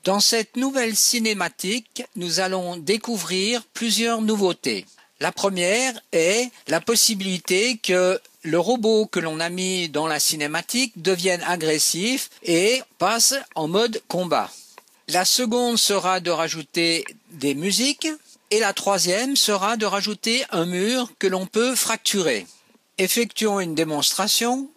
Dans cette nouvelle cinématique, nous allons découvrir plusieurs nouveautés. La première est la possibilité que le robot que l'on a mis dans la cinématique devienne agressif et passe en mode combat. La seconde sera de rajouter des musiques et la troisième sera de rajouter un mur que l'on peut fracturer. Effectuons une démonstration.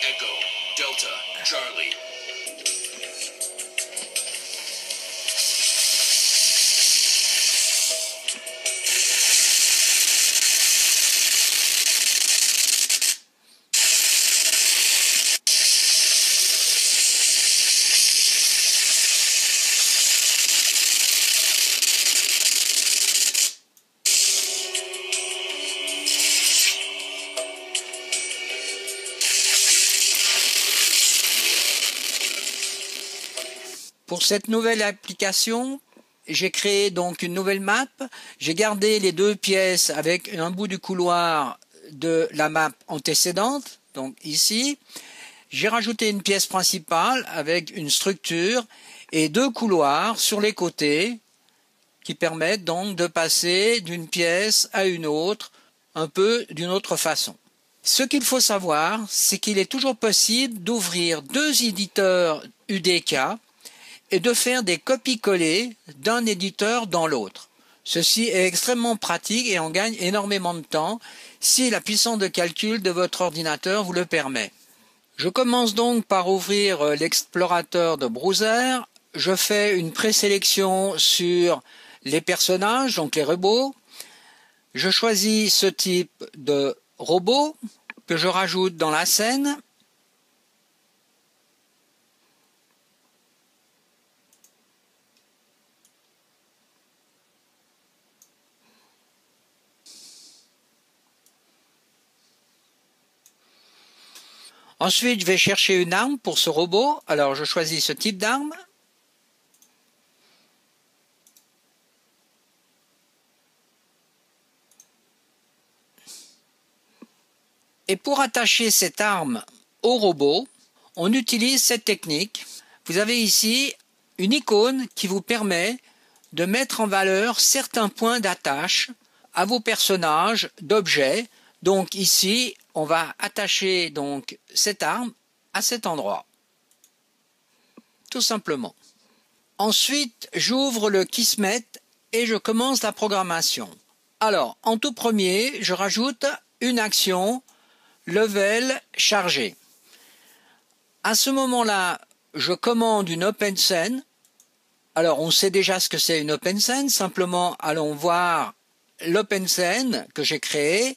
Echo, Delta, Charlie. Pour cette nouvelle application, j'ai créé donc une nouvelle map. J'ai gardé les deux pièces avec un bout du couloir de la map antécédente, donc ici. J'ai rajouté une pièce principale avec une structure et deux couloirs sur les côtés qui permettent donc de passer d'une pièce à une autre, un peu d'une autre façon. Ce qu'il faut savoir, c'est qu'il est toujours possible d'ouvrir deux éditeurs UDK et de faire des copies-collées d'un éditeur dans l'autre. Ceci est extrêmement pratique et on gagne énormément de temps si la puissance de calcul de votre ordinateur vous le permet. Je commence donc par ouvrir l'explorateur de browser. Je fais une présélection sur les personnages, donc les robots. Je choisis ce type de robot que je rajoute dans la scène. Ensuite, je vais chercher une arme pour ce robot. Alors, je choisis ce type d'arme. Et pour attacher cette arme au robot, on utilise cette technique. Vous avez ici une icône qui vous permet de mettre en valeur certains points d'attache à vos personnages d'objets. Donc ici, on va attacher donc cette arme à cet endroit, tout simplement. Ensuite, j'ouvre le Kismet et je commence la programmation. Alors, en tout premier, je rajoute une action level chargé. À ce moment-là, je commande une open scene. Alors, on sait déjà ce que c'est une open scene. Simplement, allons voir l'open scene que j'ai créée,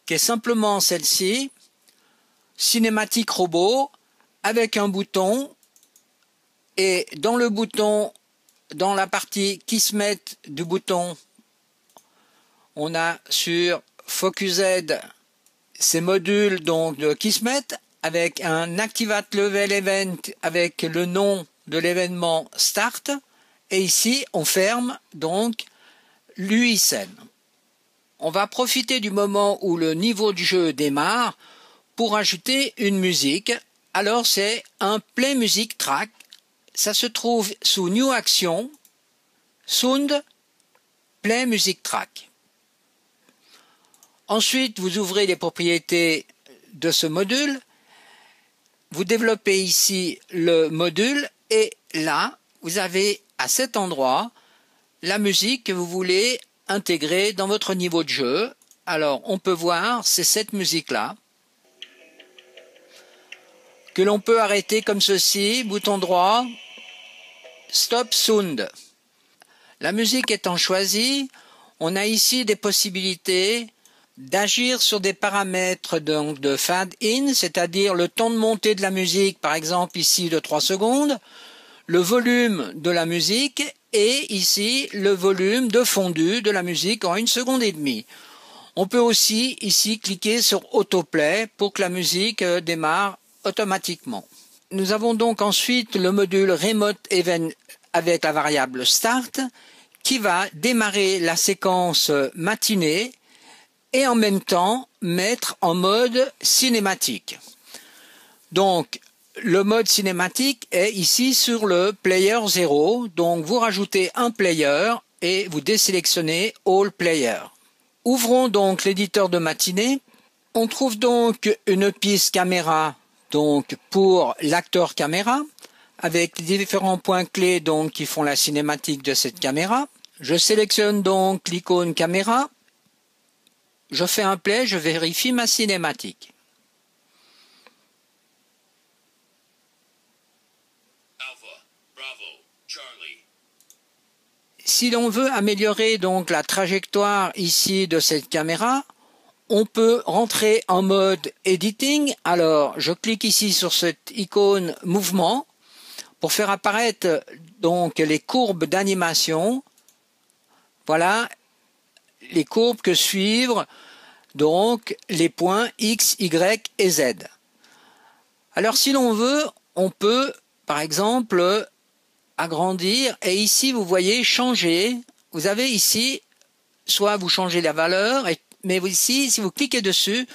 qui est simplement celle-ci, cinématique robot, avec un bouton, et dans le bouton, dans la partie Kismet du bouton, on a sur Focus Z ces modules donc de Kismet, avec un Activate Level Event avec le nom de l'événement Start, et ici on ferme donc l'UI scène. On va profiter du moment où le niveau du jeu démarre pour ajouter une musique. Alors c'est un Play Music Track. Ça se trouve sous New Action, Sound, Play Music Track. Ensuite, vous ouvrez les propriétés de ce module. Vous développez ici le module et là, vous avez à cet endroit la musique que vous voulez intégrer dans votre niveau de jeu. Alors, on peut voir, c'est cette musique-là que l'on peut arrêter comme ceci, bouton droit, Stop Sound. La musique étant choisie, on a ici des possibilités d'agir sur des paramètres donc de fade-in, c'est-à-dire le temps de montée de la musique, par exemple ici de 3 secondes, le volume de la musique et ici le volume de fondu de la musique en 1 seconde et demie. On peut aussi ici cliquer sur Autoplay pour que la musique démarre automatiquement. Nous avons donc ensuite le module Remote Event avec la variable Start qui va démarrer la séquence matinée et en même temps mettre en mode cinématique. Donc le mode cinématique est ici sur le player 0, donc vous rajoutez un player et vous désélectionnez All Player. Ouvrons donc l'éditeur de matinée. On trouve donc une piste caméra donc pour l'acteur caméra avec les différents points clés donc qui font la cinématique de cette caméra. Je sélectionne donc l'icône caméra. Je fais un play, je vérifie ma cinématique. Alpha, Bravo, Charlie. Si l'on veut améliorer donc la trajectoire ici de cette caméra, on peut rentrer en mode editing. Alors, je clique ici sur cette icône mouvement pour faire apparaître donc les courbes d'animation. Voilà les courbes que suivent donc les points X, Y et Z. Alors, si l'on veut, on peut par exemple agrandir et ici vous voyez changer. Vous avez ici soit vous changez la valeur, mais ici si vous cliquez dessus,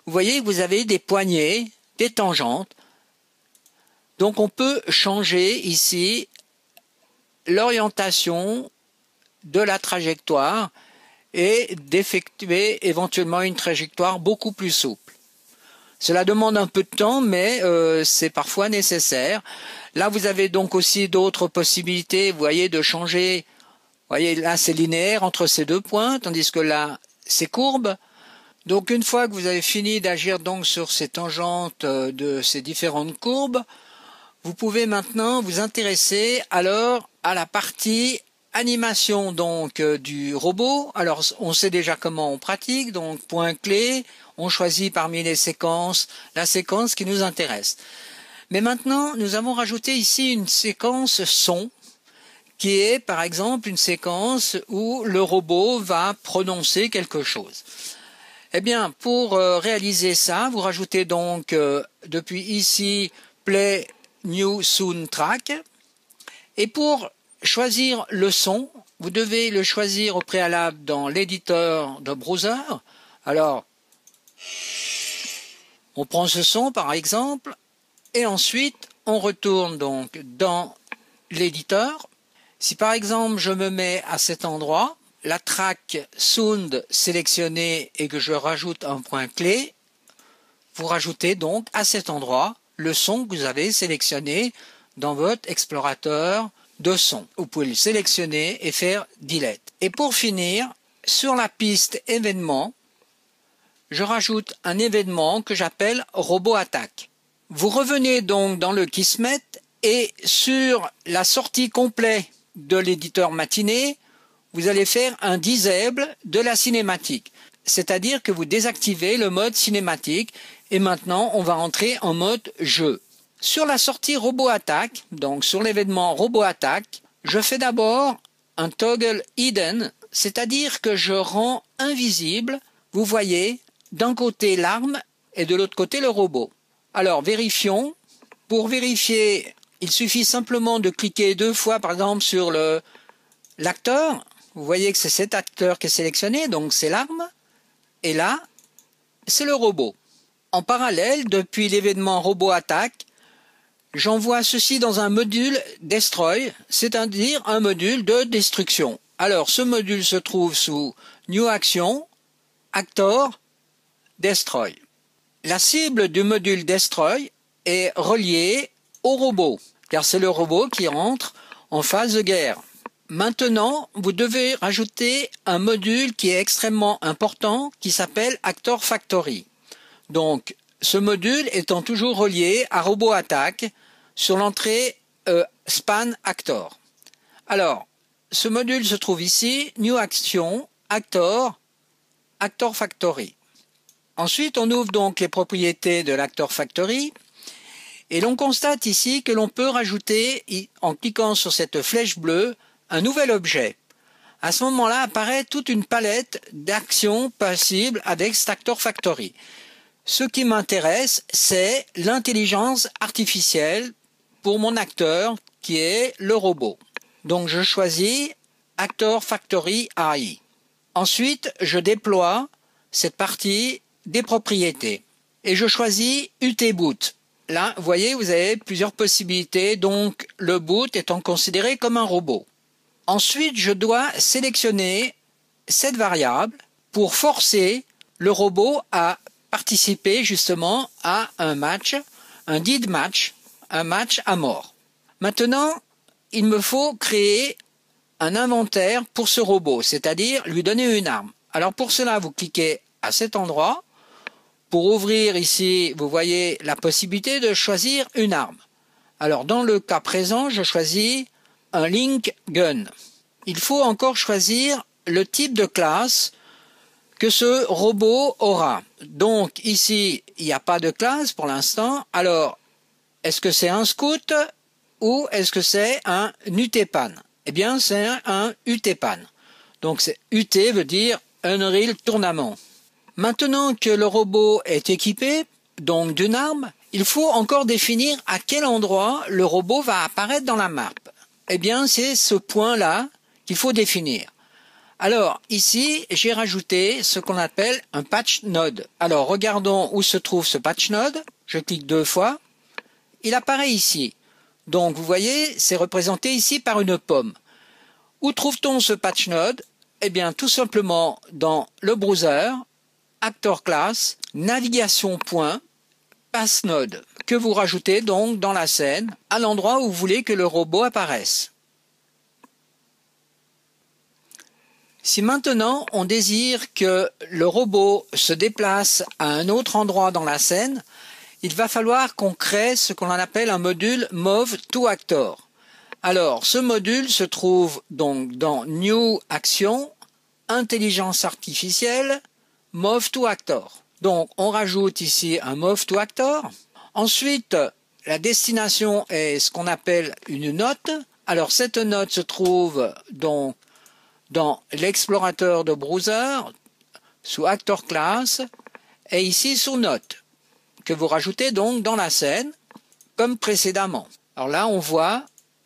vous voyez que vous avez des poignées, des tangentes. Donc on peut changer ici l'orientation de la trajectoire et d'effectuer éventuellement une trajectoire beaucoup plus souple. Cela demande un peu de temps, mais c'est parfois nécessaire. Là, vous avez donc aussi d'autres possibilités, vous voyez, de changer. Vous voyez, là, c'est linéaire entre ces deux points, tandis que là, c'est courbe. Donc, une fois que vous avez fini d'agir donc sur ces tangentes de ces différentes courbes, vous pouvez maintenant vous intéresser alors à la partie animation donc du robot. Alors, on sait déjà comment on pratique, donc point clé, on choisit parmi les séquences la séquence qui nous intéresse. Mais maintenant, nous avons rajouté ici une séquence son, qui est par exemple une séquence où le robot va prononcer quelque chose. Eh bien, pour réaliser ça, vous rajoutez donc depuis ici Play New Soundtrack. Et pour choisir le son, vous devez le choisir au préalable dans l'éditeur de browser. Alors, on prend ce son par exemple, et ensuite on retourne donc dans l'éditeur. Si par exemple je me mets à cet endroit, la track Sound sélectionnée et que je rajoute un point clé, vous rajoutez donc à cet endroit le son que vous avez sélectionné dans votre explorateur de son. Vous pouvez le sélectionner et faire Delete. Et pour finir, sur la piste événement, je rajoute un événement que j'appelle Robot Attack. Vous revenez donc dans le Kismet et sur la sortie complète de l'éditeur matinée, vous allez faire un disable de la cinématique. C'est-à-dire que vous désactivez le mode cinématique et maintenant on va entrer en mode jeu. Sur la sortie Robot Attack, donc sur l'événement Robot Attack, je fais d'abord un toggle hidden, c'est-à-dire que je rends invisible, vous voyez, d'un côté l'arme et de l'autre côté le robot. Alors vérifions. Pour vérifier, il suffit simplement de cliquer deux fois par exemple sur l'acteur. Vous voyez que c'est cet acteur qui est sélectionné, donc c'est l'arme. Et là, c'est le robot. En parallèle, depuis l'événement Robot Attack, j'envoie ceci dans un module Destroy, c'est-à-dire un module de destruction. Alors, ce module se trouve sous New Action, Actor, Destroy. La cible du module Destroy est reliée au robot, car c'est le robot qui entre en phase de guerre. Maintenant, vous devez rajouter un module qui est extrêmement important, qui s'appelle Actor Factory. Donc, ce module étant toujours relié à Robot Attack sur l'entrée Span Actor. Alors, ce module se trouve ici, New Action, Actor, Actor Factory. Ensuite, on ouvre donc les propriétés de l'Actor Factory et l'on constate ici que l'on peut rajouter, en cliquant sur cette flèche bleue, un nouvel objet. à ce moment-là apparaît toute une palette d'actions possibles avec Actor Factory. Ce qui m'intéresse, c'est l'intelligence artificielle pour mon acteur qui est le robot. Donc je choisis Actor Factory AI. Ensuite, je déploie cette partie des propriétés et je choisis UT-Boot. Là, vous voyez, vous avez plusieurs possibilités, donc le boot étant considéré comme un robot. Ensuite, je dois sélectionner cette variable pour forcer le robot à participer justement à un match, un dead match, un match à mort. Maintenant, il me faut créer un inventaire pour ce robot, c'est-à-dire lui donner une arme. Alors pour cela, vous cliquez à cet endroit. Pour ouvrir ici, vous voyez la possibilité de choisir une arme. Alors dans le cas présent, je choisis un Link Gun. Il faut encore choisir le type de classe que ce robot aura. Donc ici, il n'y a pas de classe pour l'instant. Alors, est-ce que c'est un scout ou est-ce que c'est un UTPAN? Eh bien, c'est un UTPAN. Donc UT veut dire Unreal Tournament. Maintenant que le robot est équipé, donc d'une arme, il faut encore définir à quel endroit le robot va apparaître dans la map. Eh bien, c'est ce point-là qu'il faut définir. Alors, ici, j'ai rajouté ce qu'on appelle un patch node. Alors, regardons où se trouve ce patch node. Je clique 2 fois. Il apparaît ici. Donc, vous voyez, c'est représenté ici par une pomme. Où trouve-t-on ce patch node? Eh bien, tout simplement dans le browser, Actor Class, Navigation point, Pass Node, que vous rajoutez donc dans la scène, à l'endroit où vous voulez que le robot apparaisse. Si maintenant on désire que le robot se déplace à un autre endroit dans la scène, il va falloir qu'on crée ce qu'on appelle un module Move to Actor. Alors, ce module se trouve donc dans New Action, Intelligence artificielle, Move to Actor. Donc, on rajoute ici un Move to Actor. Ensuite, la destination est ce qu'on appelle une note. Alors, cette note se trouve donc dans l'explorateur de browser, sous Actor Class, et ici sous Note, que vous rajoutez donc dans la scène, comme précédemment. Alors là, on voit,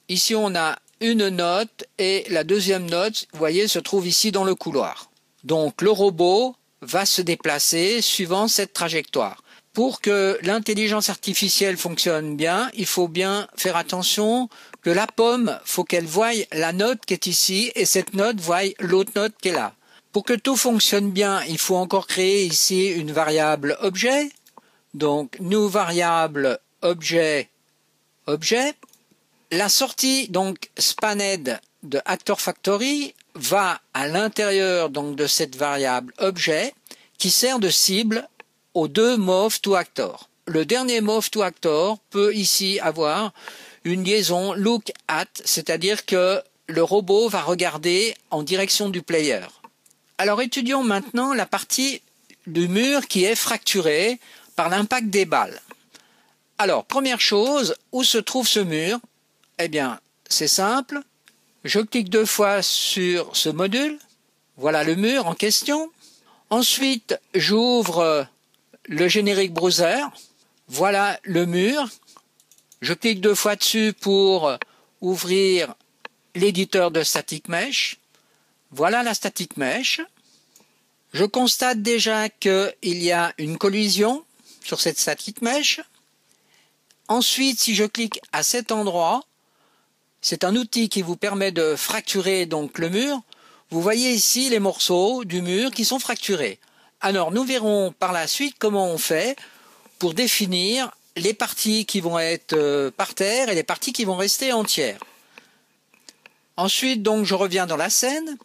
ici on a une note, et la deuxième note, vous voyez, se trouve ici dans le couloir. Donc le robot va se déplacer suivant cette trajectoire. Pour que l'intelligence artificielle fonctionne bien, il faut bien faire attention que la pomme, faut qu'elle voie la note qui est ici et cette note voie l'autre note qui est là. Pour que tout fonctionne bien, il faut encore créer ici une variable objet. Donc, new variable objet, objet. La sortie donc spanned de Actor Factory va à l'intérieur donc de cette variable objet qui sert de cible aux deux Move to Actor. Le dernier Move to Actor peut ici avoir une liaison look at, c'est-à-dire que le robot va regarder en direction du player. Alors étudions maintenant la partie du mur qui est fracturée par l'impact des balles. Alors, première chose, où se trouve ce mur? Eh bien, c'est simple. Je clique 2 fois sur ce module. Voilà le mur en question. Ensuite, j'ouvre le générique browser. Voilà le mur. Je clique 2 fois dessus pour ouvrir l'éditeur de Static Mesh. Voilà la Static Mesh. Je constate déjà qu'il y a une collision sur cette Static Mesh. Ensuite, si je clique à cet endroit, c'est un outil qui vous permet de fracturer donc le mur. Vous voyez ici les morceaux du mur qui sont fracturés. Alors, nous verrons par la suite comment on fait pour définir les parties qui vont être par terre et les parties qui vont rester entières. Ensuite, donc, je reviens dans la scène.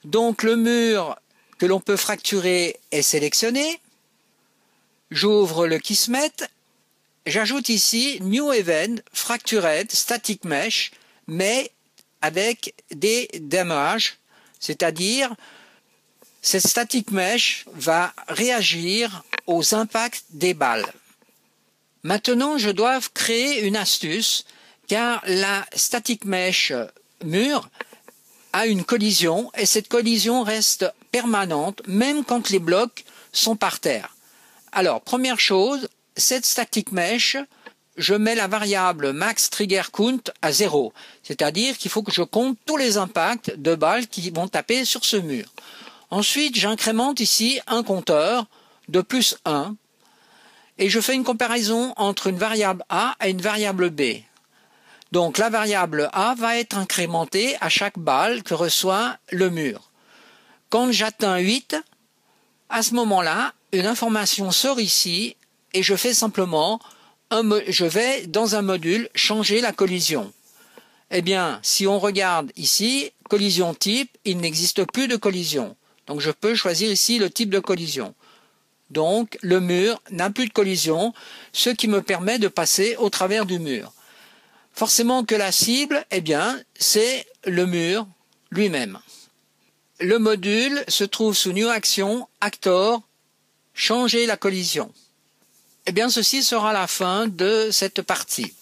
Donc, le mur que l'on peut fracturer est sélectionné. J'ouvre le Kismet. J'ajoute ici New Event Fractured Static Mesh, mais avec des damages, c'est-à-dire cette Static Mesh va réagir aux impacts des balles. Maintenant, je dois créer une astuce, car la Static Mesh mur a une collision et cette collision reste permanente même quand les blocs sont par terre. Alors, première chose, cette static mesh, je mets la variable max trigger count à 0. C'est-à-dire qu'il faut que je compte tous les impacts de balles qui vont taper sur ce mur. Ensuite, j'incrémente ici un compteur de plus 1 et je fais une comparaison entre une variable A et une variable B. Donc la variable A va être incrémentée à chaque balle que reçoit le mur. Quand j'atteins 8, à ce moment-là, une information sort ici et je fais simplement, je vais dans un module changer la collision. Eh bien, si on regarde ici, collision type, il n'existe plus de collision. Donc je peux choisir ici le type de collision. Donc le mur n'a plus de collision, ce qui me permet de passer au travers du mur. Forcément que la cible, eh bien, c'est le mur lui-même. Le module se trouve sous New Action, Actor, changer la collision. Eh bien, ceci sera la fin de cette partie.